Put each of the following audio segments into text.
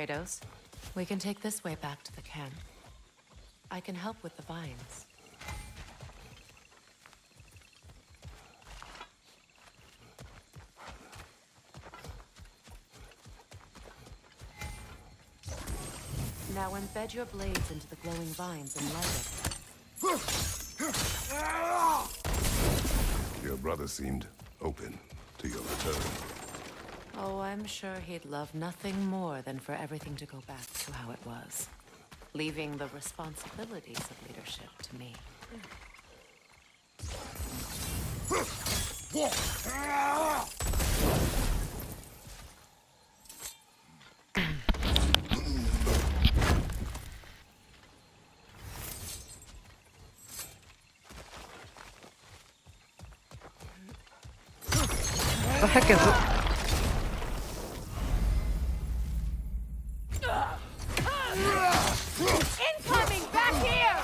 Kratos, we can take this way back to the camp. I can help with the vines. Now embed your blades into the glowing vines and light it. Your brother seemed open to your return. Oh, I'm sure he'd love nothing more than for everything to go back to how it was, leaving the responsibilities of leadership to me. The heck is it? Incoming back here!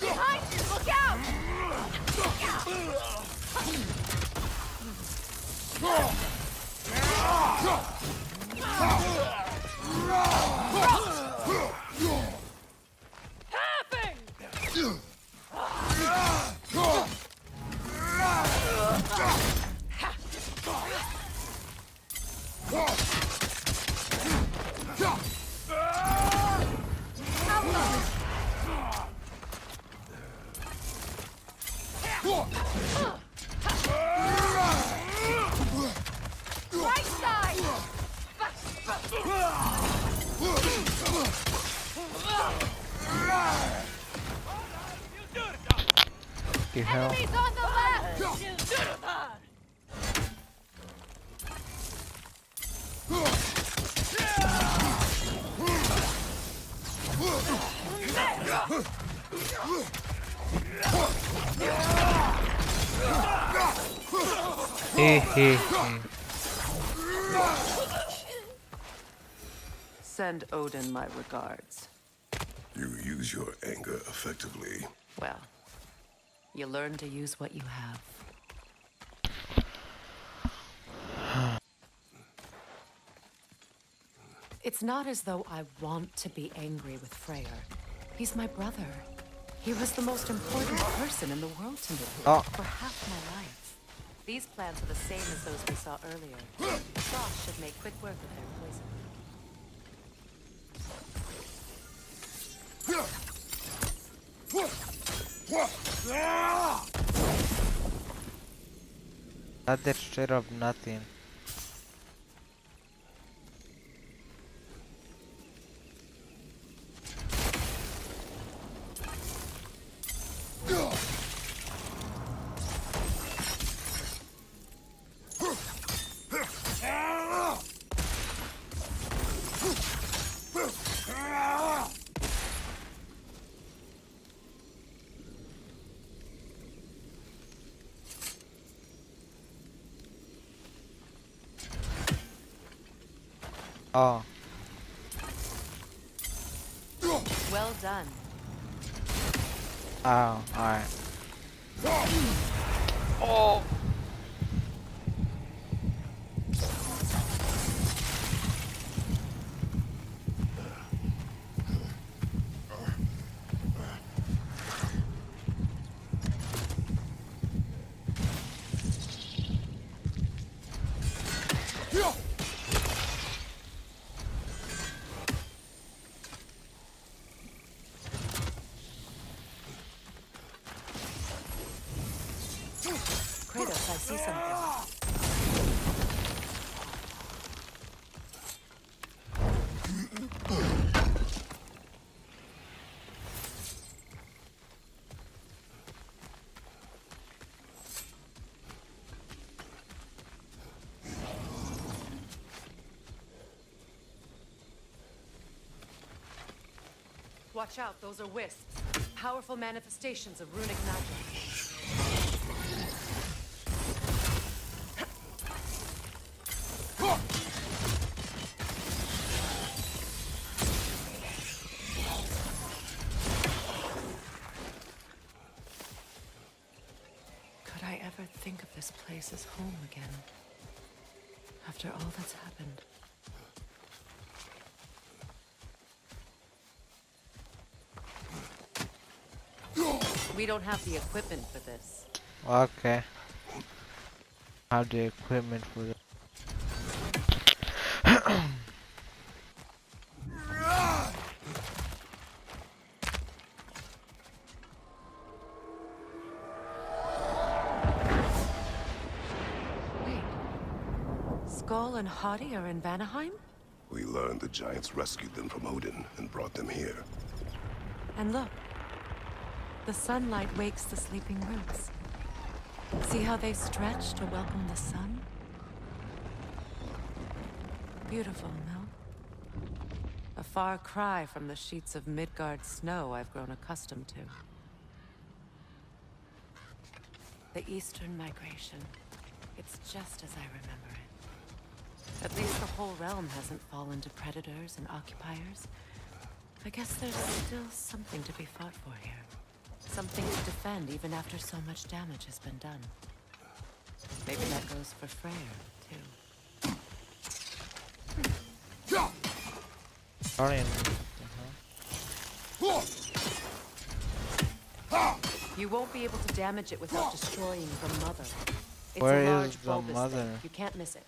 Behind you, look out! Right side! Fucking hell. Enemies on the left! Send Odin my regards. You use your anger effectively. Well, you learn to use what you have. It's not as though I want to be angry with Freyr. He's my brother. He was the most important person in the world to me for half my life. These plants are the same as those we saw earlier. Frost should make quick work of their poison. That did straight up nothing. Oh. Well done. Oh, alright. Oh! Kratos, I see something. Watch out, those are wisps. Powerful manifestations of runic magic. this place is home again. After all that's happened. We don't have the equipment for this. Okay. Have the equipment for it. Wait. Skull and Hadi are in Vanaheim? We learned the giants rescued them from Odin and brought them here. And look. The sunlight wakes the sleeping roots. See how they stretch to welcome the sun? Beautiful, no? A far cry from the sheets of Midgard snow I've grown accustomed to. The Eastern Migration. It's just as I remember it. At least the whole realm hasn't fallen to predators and occupiers. I guess there's still something to be fought for here. Something to defend even after so much damage has been done. Maybe that goes for Freyr, too. Sorry. You won't be able to damage it without destroying the mother. It's Where a is large the bulbous mother? thing. You can't miss it.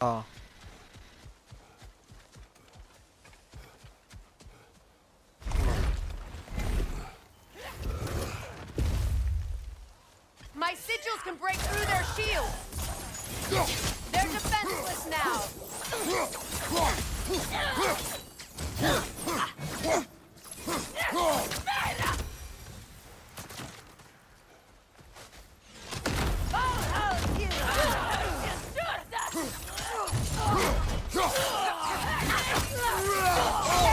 Oh. My sigils can break through their shields. They're defenseless now.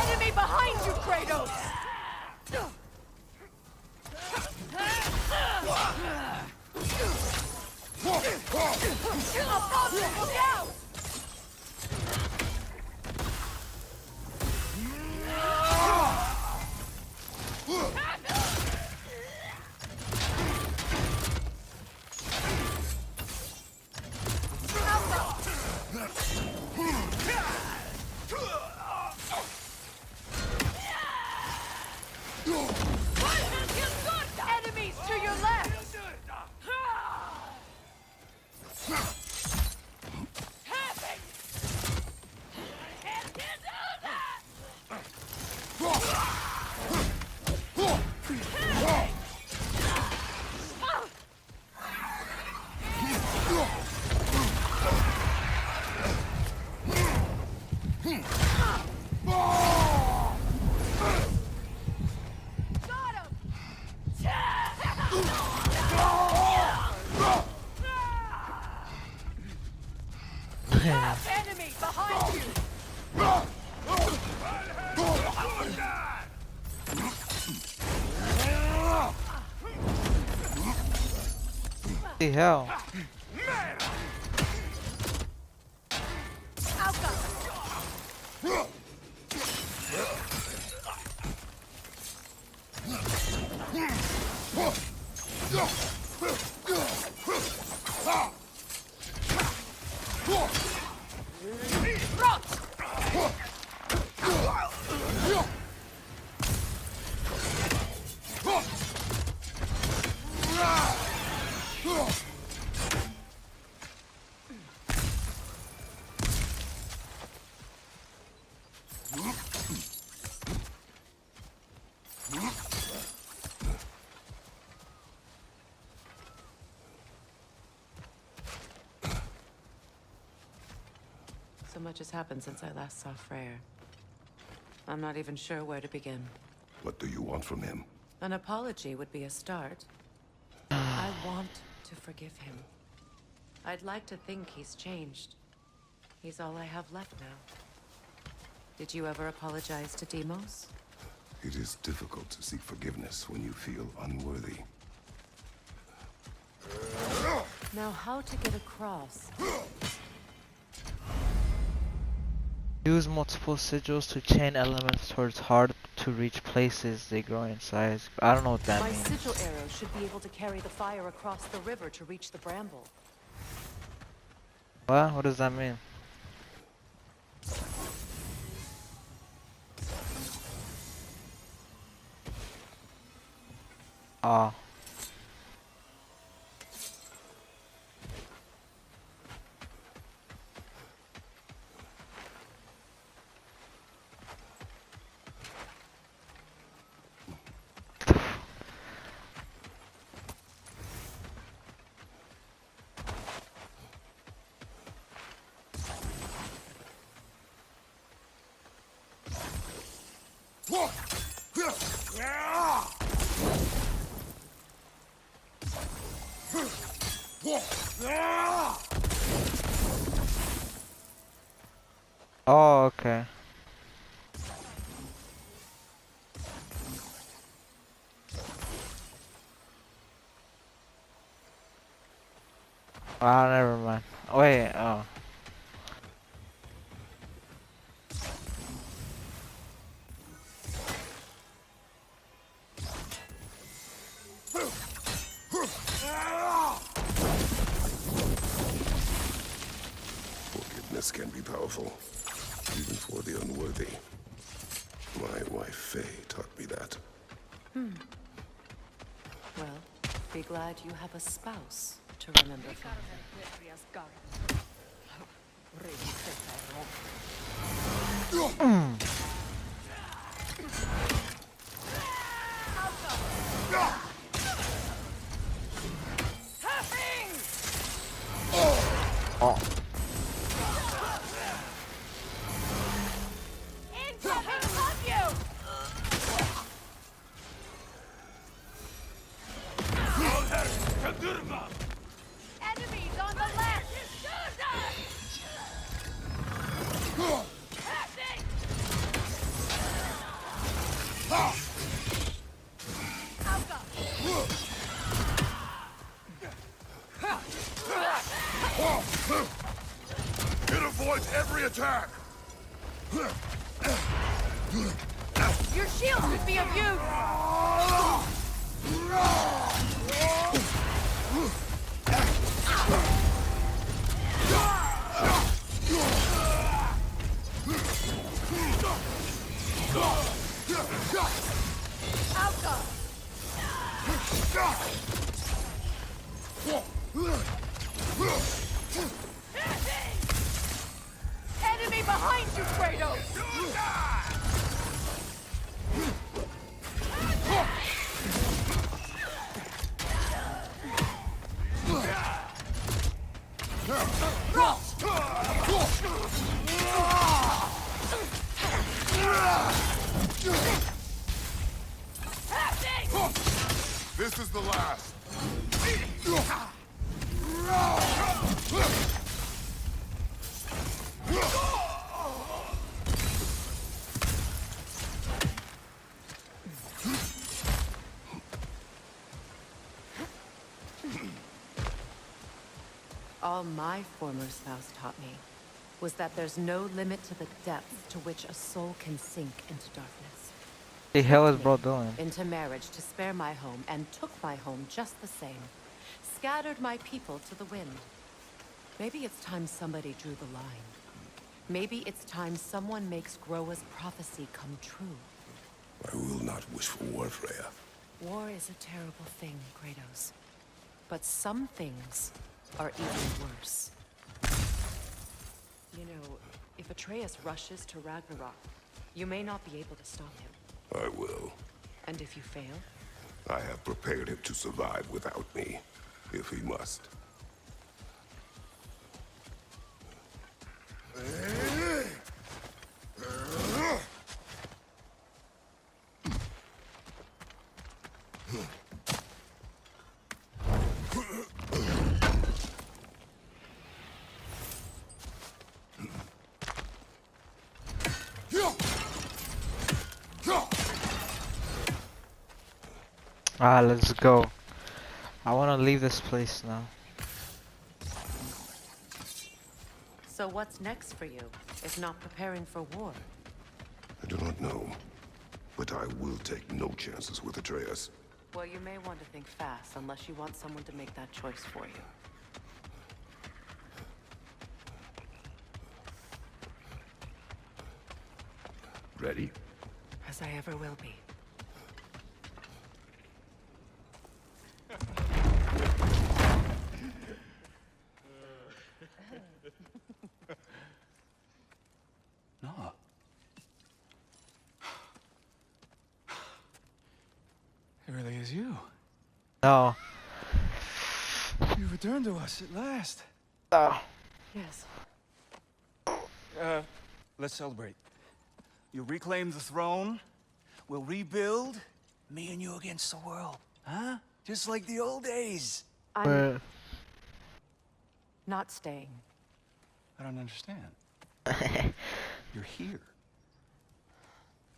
Enemy behind you, Kratos! Look out! Enemies to your left! Got him! Enemy behind you! The hell? So much has happened since I last saw Freyr. I'm not even sure where to begin. What do you want from him? An apology would be a start. I want to forgive him. I'd like to think he's changed. He's all I have left now. Did you ever apologize to Demos? It is difficult to seek forgiveness when you feel unworthy. Now, how to get across? Use multiple sigils to chain elements towards hard-to-reach places. They grow in size. I don't know what that My means. sigil arrow should be able to carry the fire across the river to reach the bramble. What? What does that mean? Ah. Oh, okay. Ah, never mind. Wait, oh. Forgiveness can be powerful, even for the unworthy. My wife Faye taught me that. Well, be glad you have a spouse to remember from. Oh. Incoming on you! Enemies on the left! It avoids every attack! Your shield could be of use! Enemy behind you, Kratos! This is the last! All my former spouse taught me was that there's no limit to the depth to which a soul can sink into darkness. The hell is Me bro doing? into marriage to spare my home, and took my home just the same. Scattered my people to the wind. Maybe it's time somebody drew the line. Maybe it's time someone makes Groa's prophecy come true. I will not wish for war, Freya. War is a terrible thing, Kratos. But some things are even worse. You know, if Atreus rushes to Ragnarok, you may not be able to stop him. I will. And if you fail? I have prepared him to survive without me, if he must. Ah, let's go. I want to leave this place now. So what's next for you, if not preparing for war? I do not know, but I will take no chances with Atreus. Well, you may want to think fast, unless you want someone to make that choice for you. Ready? As I ever will be. No. It really is you. No. You returned to us at last. Oh. Yes. Let's celebrate. You reclaim the throne. We'll rebuild. Me and you against the world. Huh? Just like the old days. I'm not staying. I don't understand. You're here.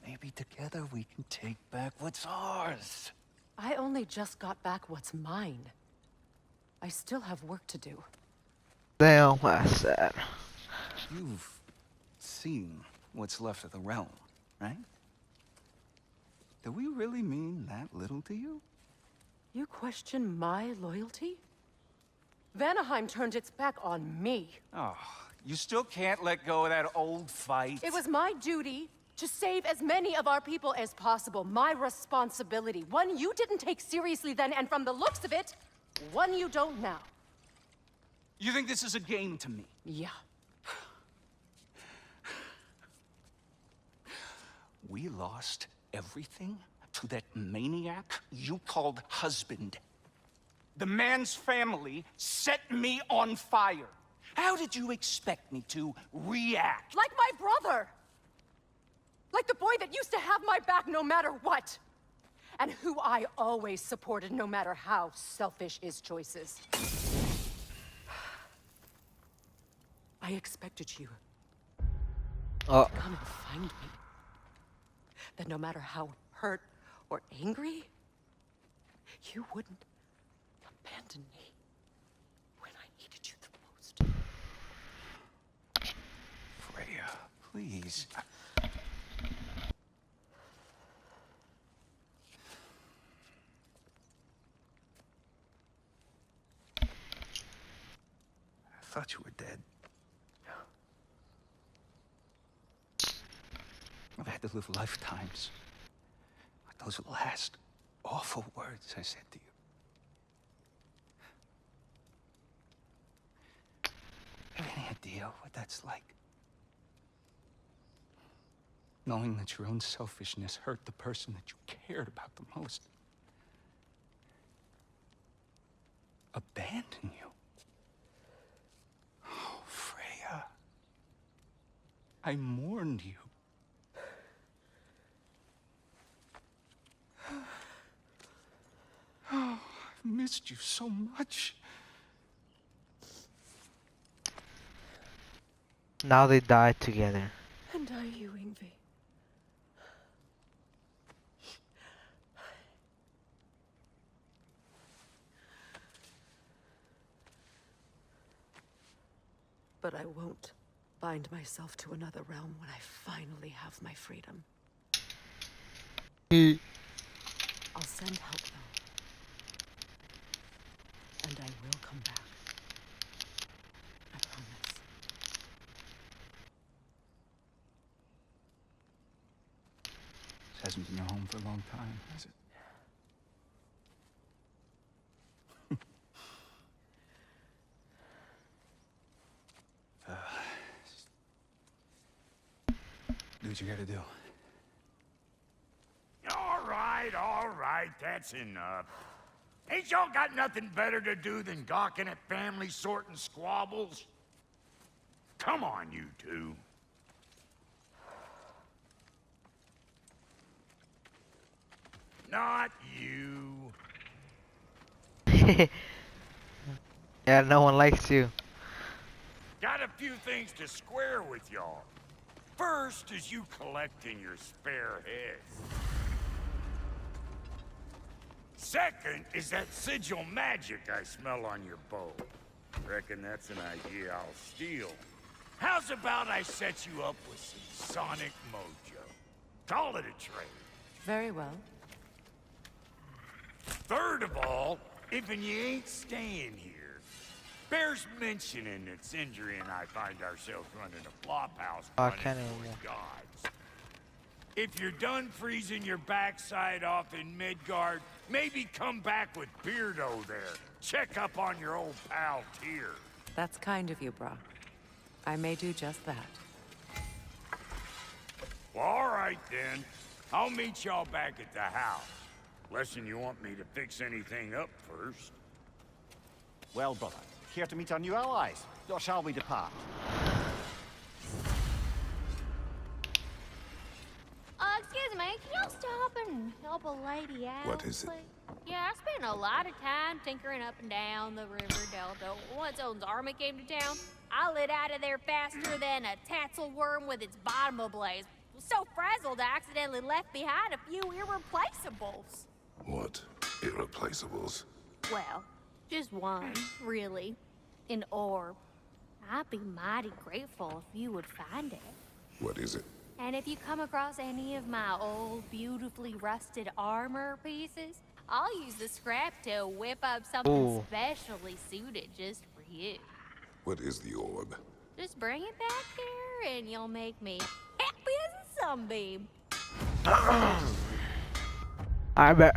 Maybe together we can take back what's ours. I only just got back what's mine. I still have work to do. Damn, that's sad. You've seen what's left of the realm, right? Do we really mean that little to you? You question my loyalty? Vanaheim turned its back on me. Oh, you still can't let go of that old fight? It was my duty to save as many of our people as possible. My responsibility. One you didn't take seriously then, and from the looks of it, one you don't now. You think this is a game to me? Yeah. We lost everything to that maniac you called husband. The man's family set me on fire. How did you expect me to react? Like my brother! Like the boy that used to have my back no matter what! And who I always supported no matter how selfish his choices. I expected you Oh. to come and find me. That no matter how hurt or angry, you wouldn't abandon me when I needed you the most. Freya, please. I thought you were dead. I've had to live lifetimes. Like those last awful words I said to you. Have any idea what that's like? Knowing that your own selfishness hurt the person that you cared about the most. Abandon you. Oh, Freya. I mourned you. Oh, I've missed you so much. Now they died together. And I you, Yngvi. But I won't bind myself to another realm when I finally have my freedom. I'll send help, though. And I will come back. I promise. This hasn't been your home for a long time, has it? Do what you gotta do. All right, that's enough. Ain't y'all got nothing better to do than gawking at family sorting squabbles? Come on, you two. Not you. Yeah, no one likes you. Got a few things to square with y'all. First is you collecting your spare heads. Second is that sigil magic I smell on your bow. Reckon that's an idea I'll steal. How's about I set you up with some sonic mojo? Call it a trade. Very well. Third of all, if you ain't staying here, bears mentioning that Sindri and I find ourselves running a flop house I running can't towards anymore. gods. If you're done freezing your backside off in Midgard, maybe come back with Beardo there. Check up on your old pal Tyr. That's kind of you, Brock. I may do just that. Well, all right then. I'll meet y'all back at the house. Lesson you want me to fix anything up first. Well, brother, here to meet our new allies. Or shall we depart? Excuse me, can y'all stop and help a lady out? What is it? please? Yeah, I spent a lot of time tinkering up and down the river delta. Once Odin's army came to town, I lit out of there faster than a tassel worm with its bottom ablaze. Was so frazzled I accidentally left behind a few irreplaceables. What? Irreplaceables? Well, just one, really. An orb. I'd be mighty grateful if you would find it. What is it? And if you come across any of my old, beautifully rusted armor pieces, I'll use the scrap to whip up something Ooh. specially suited just for you. What is the orb? Just bring it back here and you'll make me happy as a sunbeam. I bet.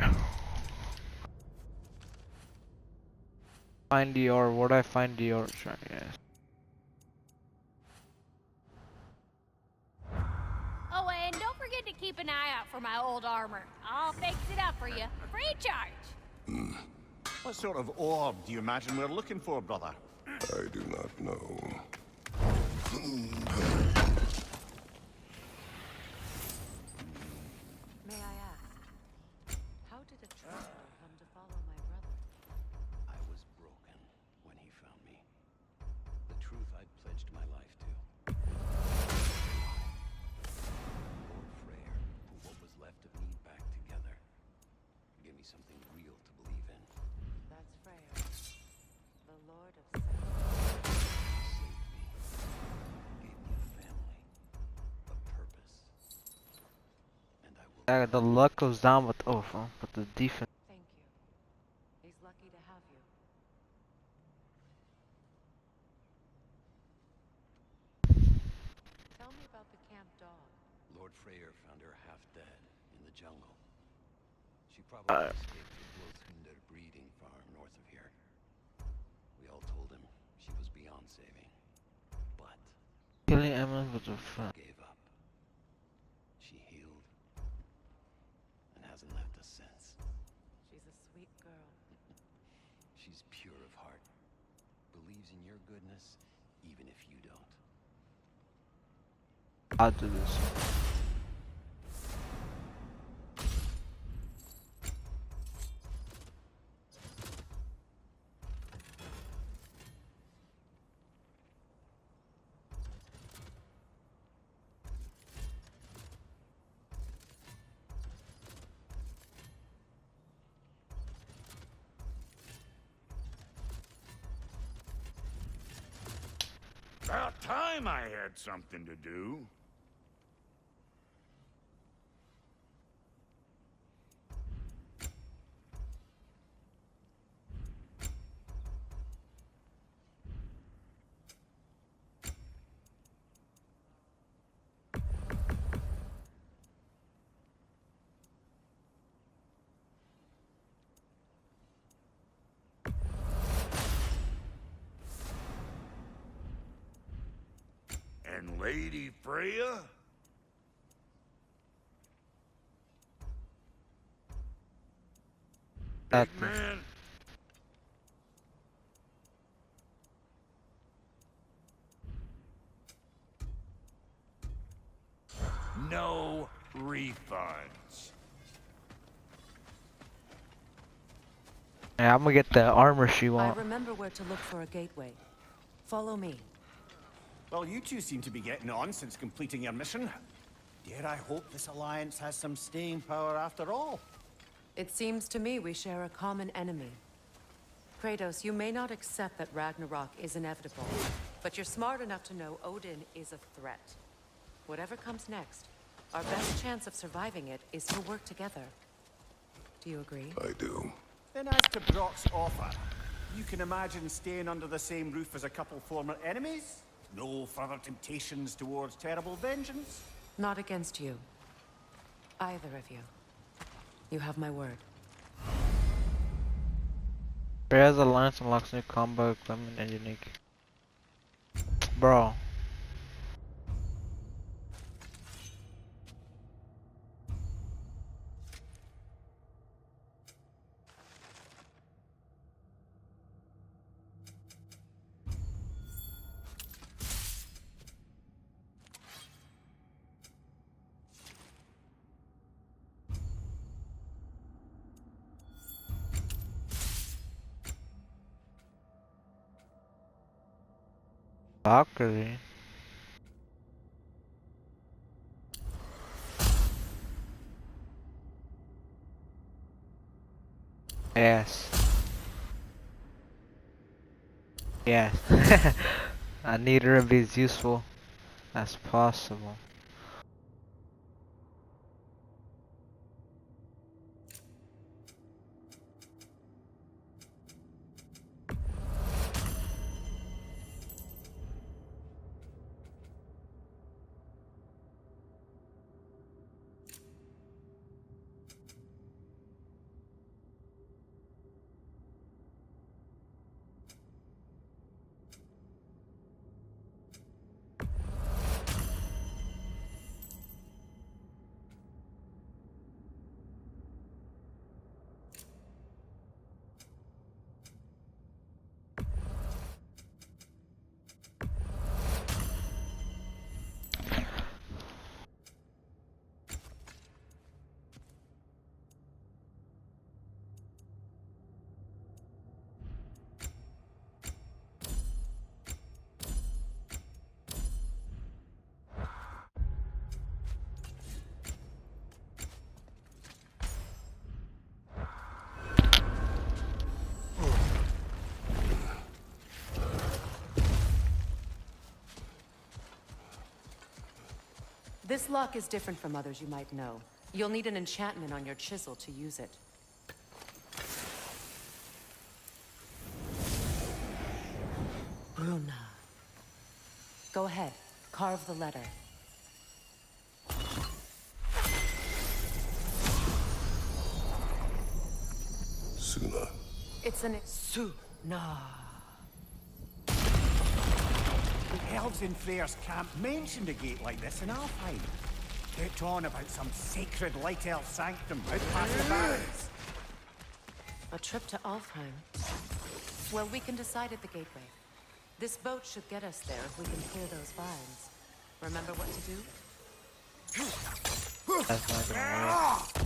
Find the orb. What I find the orb? Sure, yes. Oh, and don't forget to keep an eye out for my old armor. I'll fix it up for you, free of charge. What sort of orb do you imagine we're looking for, brother? I do not know. May I ask, how did a traveler come to follow my brother? I was broken when he found me. The truth I'd pledged my life to. Lord Freyr put what was left of me back together. Give me something real to believe in. That's Freyr, the Lord of Sun. He saved me. Gave me a family. A purpose. And I will The luck goes down, but but the defense. Thank you. He's lucky to have you. Tell me about the camp dog. Lord Freyr found her half dead in the jungle. She probably escaped to Blothhunder breeding farm north of here. We all told him she was beyond saving. But Killing Emma with a friend. gave up. She healed and hasn't left us since. She's a sweet girl. She's pure of heart. Believes in your goodness even if you don't. I'll do this. About time I had something to do. And Lady Freya? That Big man? No refunds. Yeah, I'm gonna get the armor she I wants. remember where to look for a gateway. Follow me. Well, you two seem to be getting on since completing your mission. Dare I hope this alliance has some staying power after all? It seems to me we share a common enemy. Kratos, you may not accept that Ragnarok is inevitable, but you're smart enough to know Odin is a threat. Whatever comes next, our best chance of surviving it is to work together. Do you agree? I do. Then as to Brock's offer, you can imagine staying under the same roof as a couple former enemies? No further temptations towards terrible vengeance? Not against you. Either of you. You have my word. Freya's alliance unlocks new combo equipment and unique. Bro. Valkyrie. Yes. Yes. I need her to be as useful as possible. This lock is different from others you might know. You'll need an enchantment on your chisel to use it. Bruna. Go ahead. Carve the letter. Suna. It's an Suna. The elves in Freyr's camp mentioned a gate like this in Alfheim. Kept on about some sacred light elf sanctum out past the barrens. A trip to Alfheim. Well, we can decide at the gateway. This boat should get us there if we can clear those vines. Remember what to do? That's not gonna work.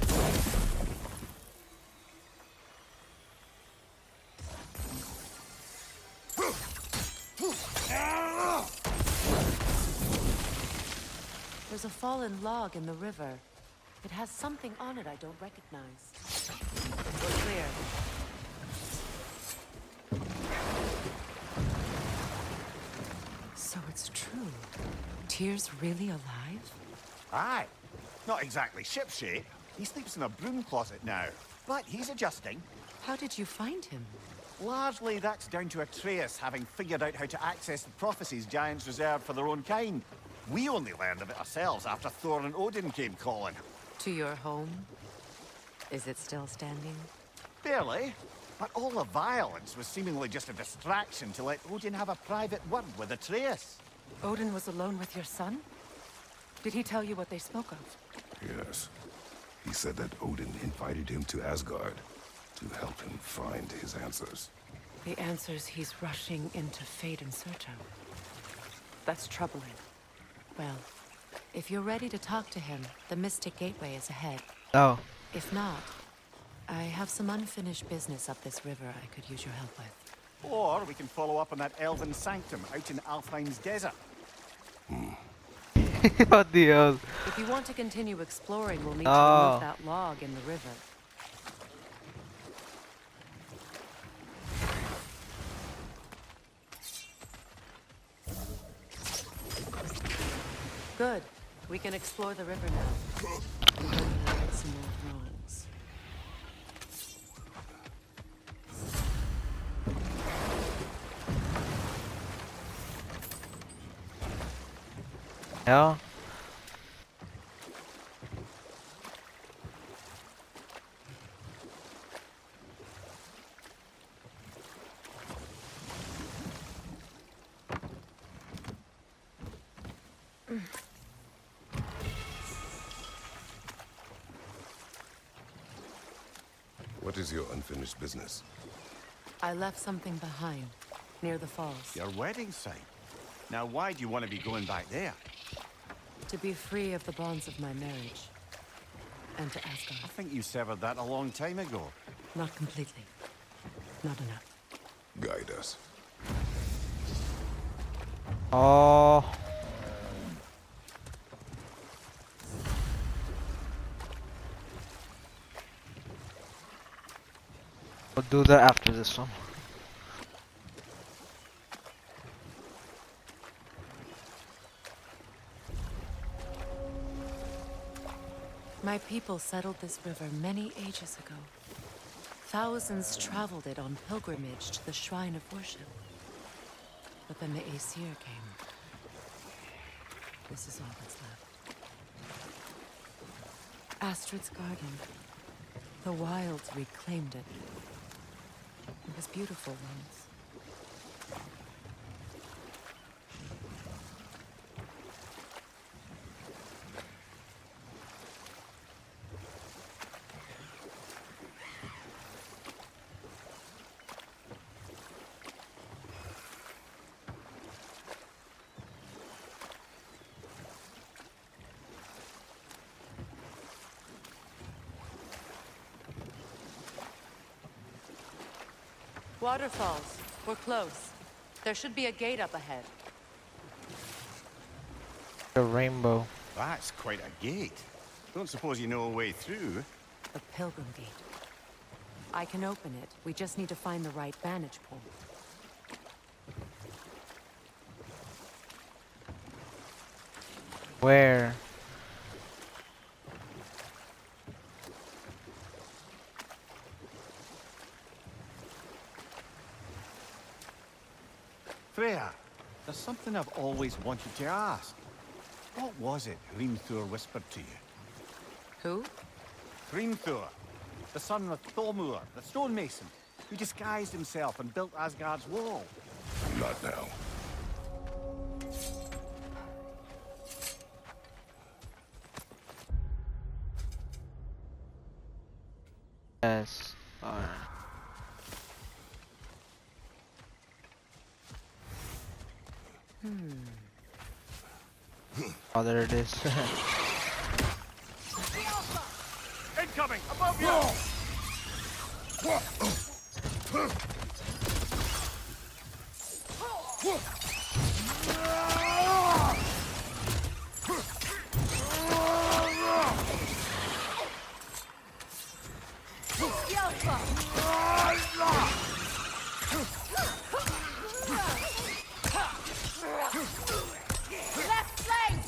There's a fallen log in the river. It has something on it I don't recognize. We're clear. So it's true. Tyr's really alive? Aye. Not exactly shipshape. He sleeps in a broom closet now. But he's adjusting. How did you find him? Largely that's down to Atreus having figured out how to access the prophecies giants reserved for their own kind. We only learned of it ourselves after Thor and Odin came calling. To your home? Is it still standing? Barely. But all the violence was seemingly just a distraction to let Odin have a private word with Atreus. Odin was alone with your son? Did he tell you what they spoke of? Yes. He said that Odin invited him to Asgard to help him find his answers. The answers he's rushing into fate in search of. That's troubling. Well, if you're ready to talk to him, the Mystic Gateway is ahead. Oh. If not, I have some unfinished business up this river I could use your help with. Or we can follow up on that elven sanctum out in Alfheim's desert. What the hell? If you want to continue exploring, we'll need to Oh. remove that log in the river. Good. We can explore the river now. I'm going to get some more drawings. Yeah. What is your unfinished business? I left something behind, near the falls. Your wedding site. Now, why do you want to be going back there? To be free of the bonds of my marriage. And to I Asgard. think you severed that a long time ago. Not completely. Not enough. Guide us. Oh. We'll do that after this one. My people settled this river many ages ago. Thousands traveled it on pilgrimage to the shrine of worship. But then the Aesir came. This is all that's left. Astrid's garden. The wilds reclaimed it. It was beautiful once. Waterfalls. We're close. There should be a gate up ahead. The rainbow. That's quite a gate. Don't suppose you know a way through? The Pilgrim Gate. I can open it. We just need to find the right vantage point. Where? Freya, there's something I've always wanted to ask. What was it Hrimthur whispered to you? Who? Hrimthur, the son of Thormur, the stonemason, who disguised himself and built Asgard's wall. Not now. Yes. Alright. Oh, there it is. Incoming! Above you! Left flank!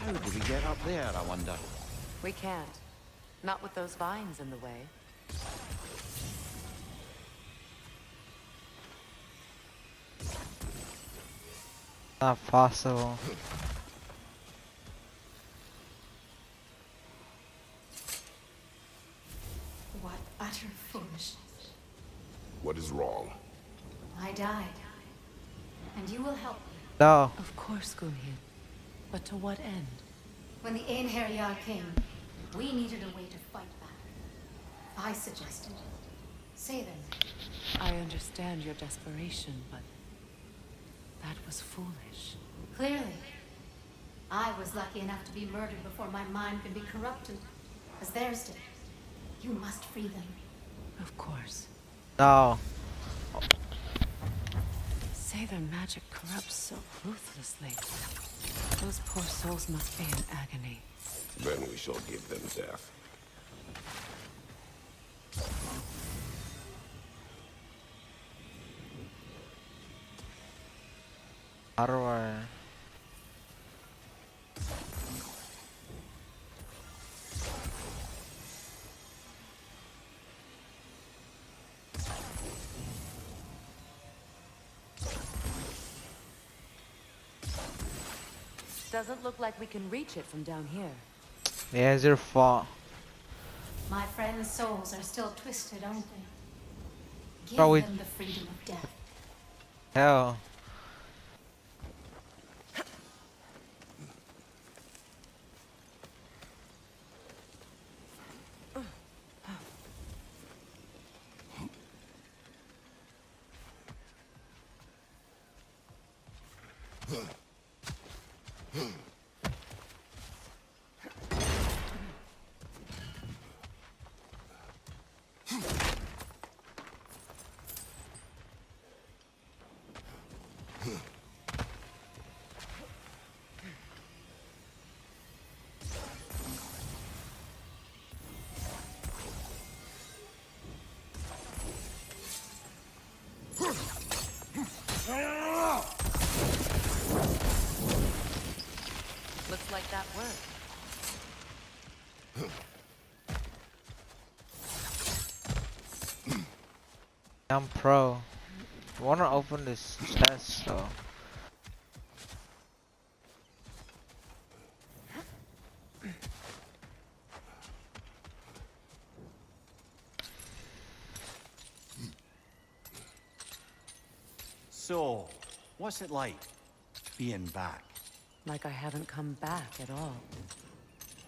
How do we get up there, I wonder? We can't. Not with those vines in the way. Not possible. What utter foolishness. What is wrong? I died. And you will help me. No. Of course, Gunhild. But to what end? When the Einherjar came, we needed a way to fight back. I suggested say them. I understand your desperation, but that was foolish. Clearly. I was lucky enough to be murdered before my mind could be corrupted, as theirs did. You must free them. Of course. No. Say their magic corrupts so ruthlessly. Those poor souls must be in agony. Then we shall give them death. How do I? Doesn't look like we can reach it from down here. Yeah, it's your fault. My friends' souls are still twisted, aren't they? Give Bro, them the freedom of death. Hell. Looks like that worked. I'm pro. I wanna open this chest though. So, what's it like, being back? Like I haven't come back at all.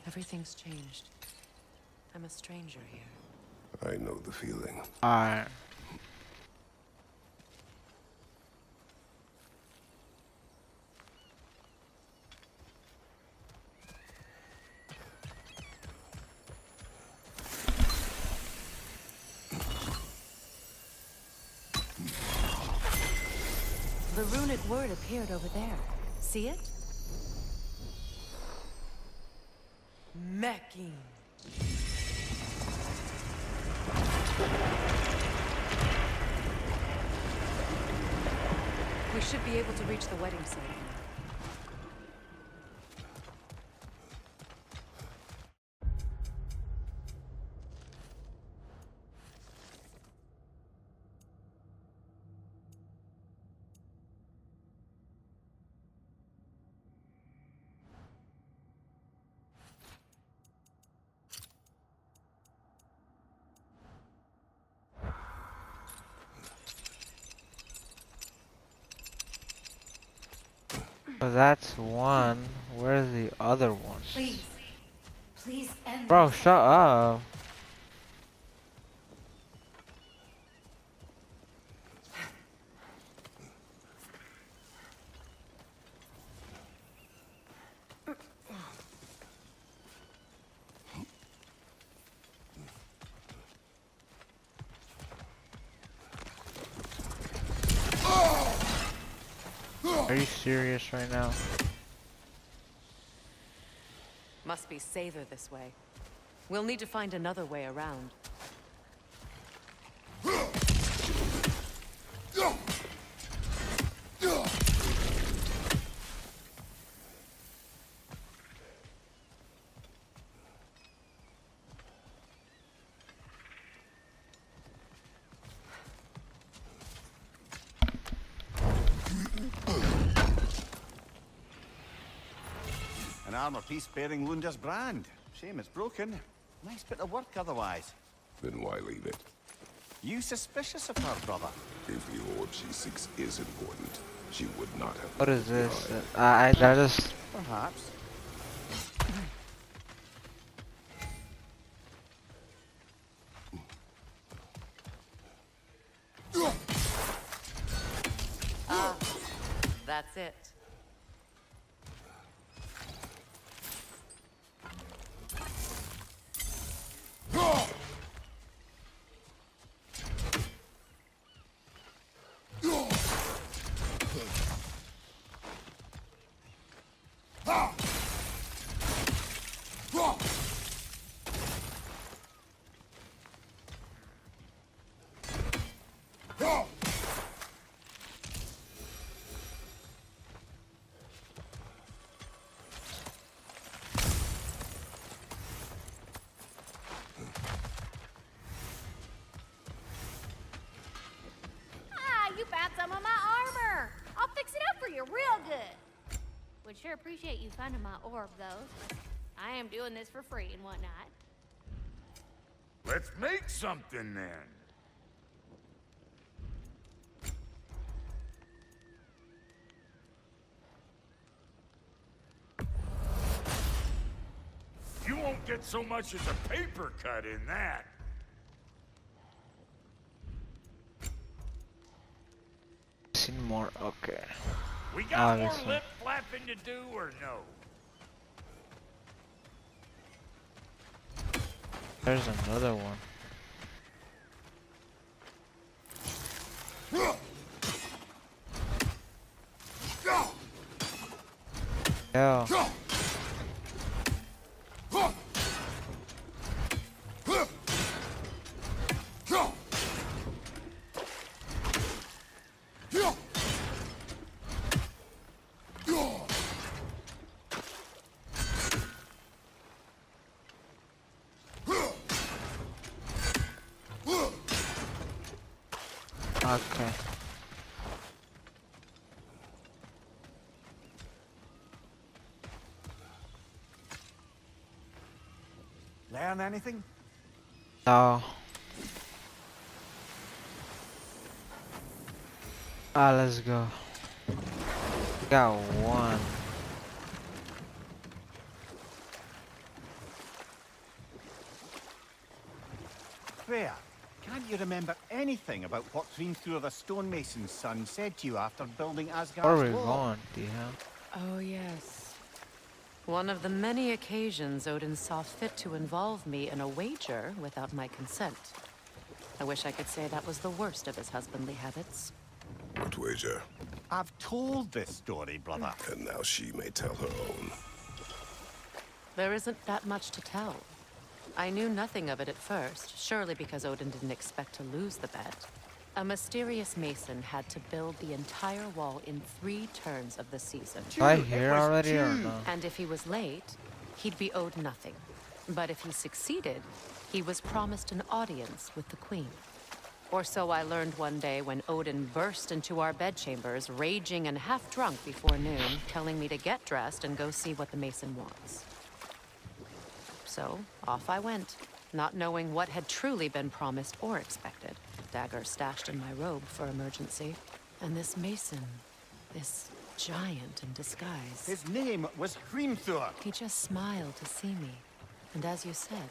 Everything's changed. I'm a stranger here. I know the feeling. Alright. The runic word appeared over there. See it? Mecking. We should be able to reach the wedding site now. So that's one. Where's the other one? Please. Please end Bro, this. shut up. Are you serious right now? Must be safer this way. We'll need to find another way around. armor piece bearing Lunda's brand. Shame it's broken. Nice bit of work otherwise. Then why leave it? You suspicious of her, brother? If the orb she seeks is important, she would not have. What is left this? behind. I just... Perhaps. That's it. You found some of my armor. I'll fix it up for you real good. Would sure appreciate you finding my orb, though. I am doing this for free and whatnot. Let's make something then. You won't get so much as a paper cut in that. Seen more, okay. We got Obviously. more lip flapping to do or no? There's another one. Yeah. Okay. Learn anything? No. Let's go. Got one. Freya, can't you remember anything about what Hrimthur the stonemason's son said to you after building Where are Asgard's we wall? going, Dion? Oh, yes. One of the many occasions Odin saw fit to involve me in a wager without my consent. I wish I could say that was the worst of his husbandly habits. What wager? I've told this story, brother. And now she may tell her own. There isn't that much to tell. I knew nothing of it at first, surely because Odin didn't expect to lose the bet. A mysterious mason had to build the entire wall in 3 turns of the season. Am I here already or no? And if he was late, he'd be owed nothing. But if he succeeded, he was promised an audience with the queen. Or so I learned one day when Odin burst into our bedchambers, raging and half drunk before noon, telling me to get dressed and go see what the mason wants. So, off I went, not knowing what had truly been promised or expected. Dagger stashed in my robe for emergency. And this mason, this giant in disguise. His name was Hrimthur. He just smiled to see me. And as you said,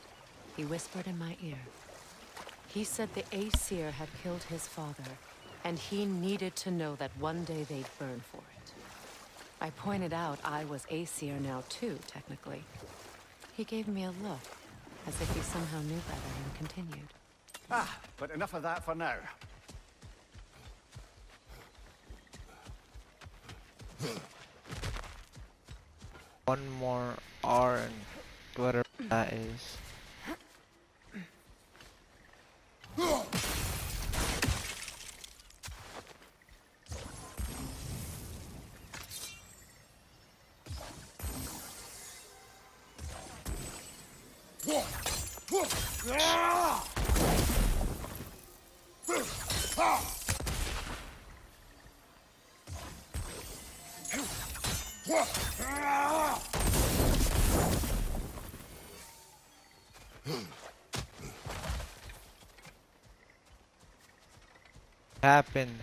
he whispered in my ear. He said the Aesir had killed his father, and he needed to know that one day they'd burn for it. I pointed out I was Aesir now too, technically. He gave me a look, as if he somehow knew better and continued. But enough of that for now. One more R and whatever that is. Happened.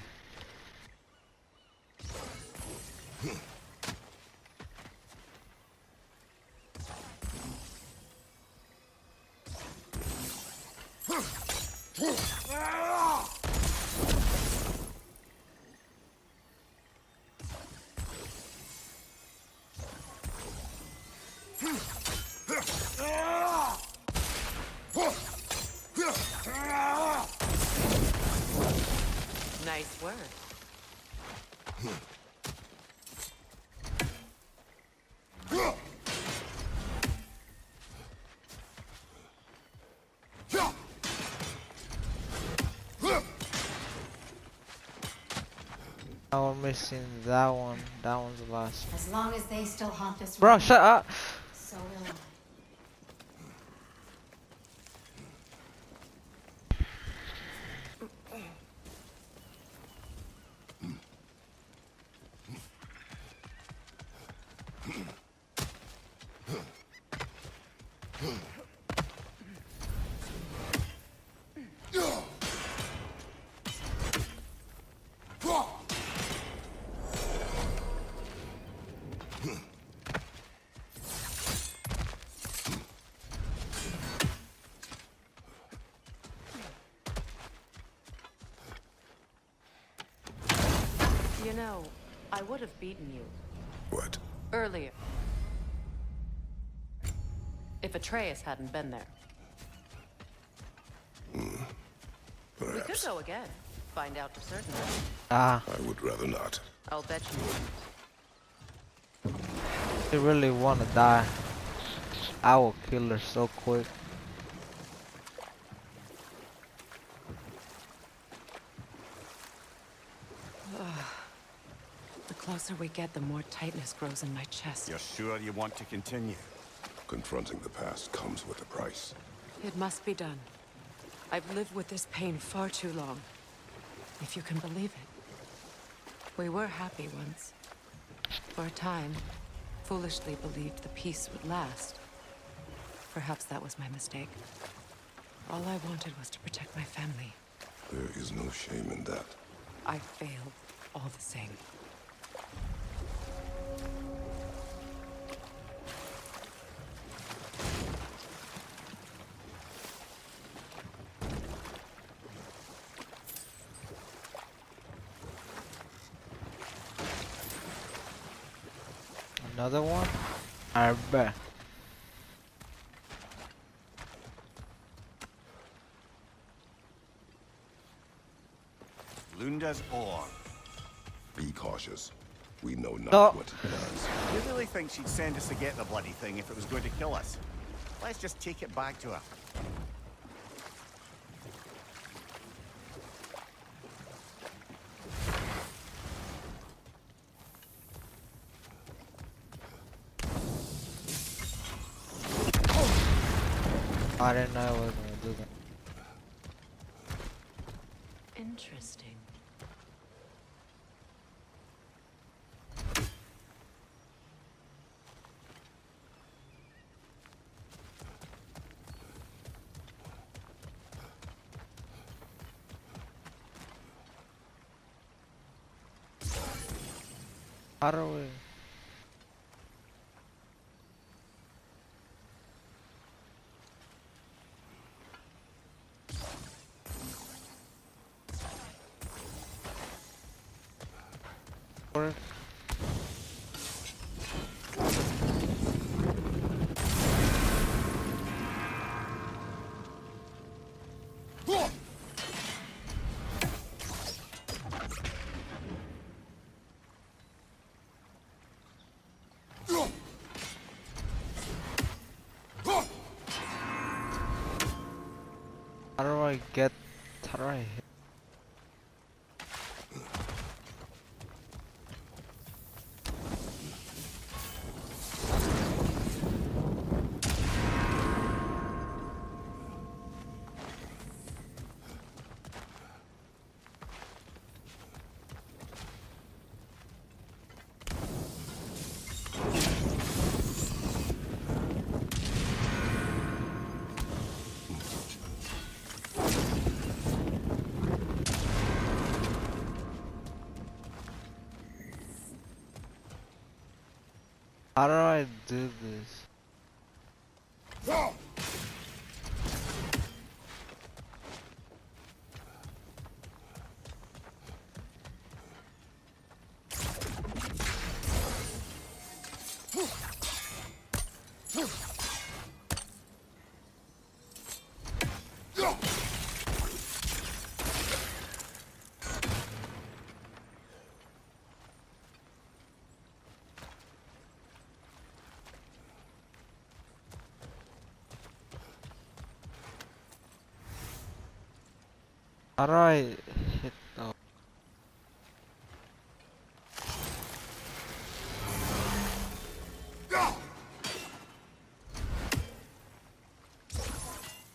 Nice work. Now we're missing that one. That one's the last. As long as they still haunt this Bro, realm, shut up. so will I. You know, I would have beaten you What? earlier if Atreus hadn't been there. We could Perhaps. go again. Find out for certain. Ah, I would rather not. I'll bet you wouldn't. they really wanna die. I will kill her so quick. The closer we get, the more tightness grows in my chest. You're sure you want to continue? Confronting the past comes with a price. It must be done. I've lived with this pain far too long. If you can believe it. We were happy once. For a time, foolishly believed the peace would last. Perhaps that was my mistake. All I wanted was to protect my family. There is no shame in that. I failed, all the same. Another one? I bet. Lunda's ore. Be cautious. We know not No. what it does. You really think she'd send us to get the bloody thing if it was going to kill us? Let's just take it back to her. I didn't know I was gonna do that. Interesting. How do we? Work. How do I get? How do I hit? How do I do this? How do I hit the...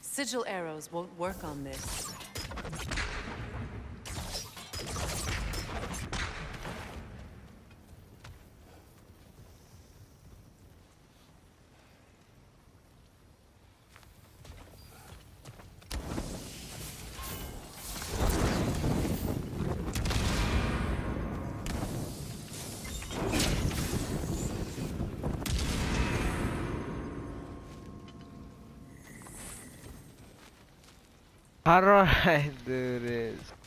Sigil arrows won't work on this. How do I do this?